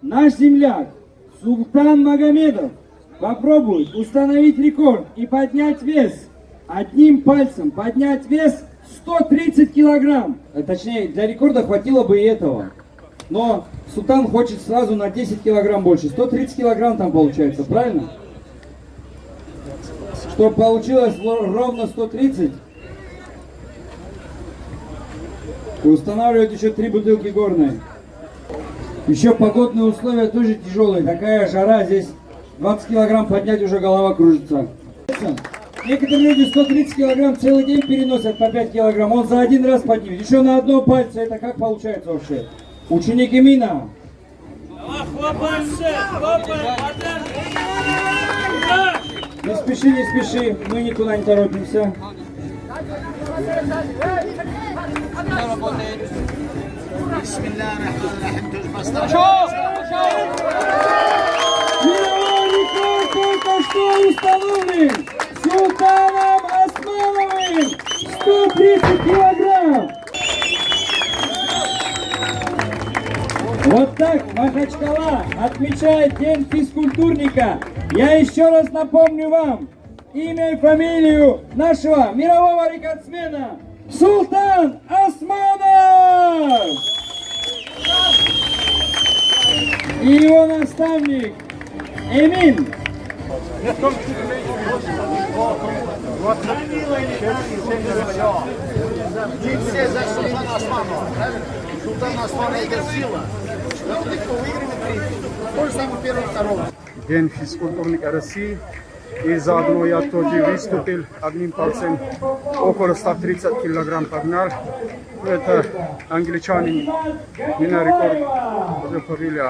наш земляк Султан Магомедов попробует установить рекорд и поднять вес. Одним пальцем поднять вес 130 килограмм. Точнее, для рекорда хватило бы и этого. Но Султан хочет сразу на 10 килограмм больше. 130 килограмм там получается, правильно? Чтобы получилось ровно 130. И устанавливают еще 3 бутылки горной. Еще погодные условия тоже тяжелые. Такая жара, здесь 20 килограмм поднять уже голова кружится. Некоторые люди 130 килограмм целый день переносят по 5 килограмм. Он за один раз поднимет. Еще на одном пальце. Это как получается вообще? Ученик Эмина. Не спеши, не спеши. Мы никуда не торопимся. Мировой рекорд только что установлен Султаном Османовым. 130 килограмм. Вот так Махачкала отмечает День физкультурника. Я еще раз напомню вам имя и фамилию нашего мирового рекордсмена Султан Османов и его наставник Эмин. Все за Султана Османова, правильно? Султан Османов это сила. Кто выиграет, то же самое первого, второго. День физкультурника России. И заодно я тоже выступил одним пальцем, около 130 килограмм поднял. Это англичанин, меня рекорд уже побили.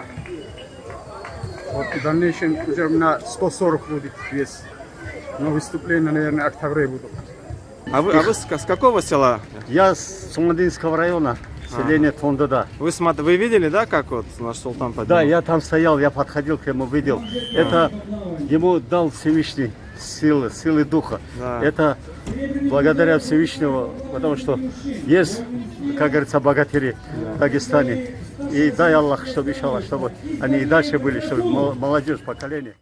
Вот в дальнейшем уже у меня 140 будет вес. Но выступление, наверное, в октябре будут. А вы с какого села? Я с Сумадинского района, селение Тондода. Вы видели, да, как вот наш Султан поднял? Да, я там стоял, я подходил к нему, видел. Это ему дал Всевышний силы духа. Да. Это благодаря Всевышнему, потому что есть, как говорится, богатыри в Дагестане. И дай Аллах, чтобы, иншаллах, чтобы они и дальше были, чтобы молодежь, поколение.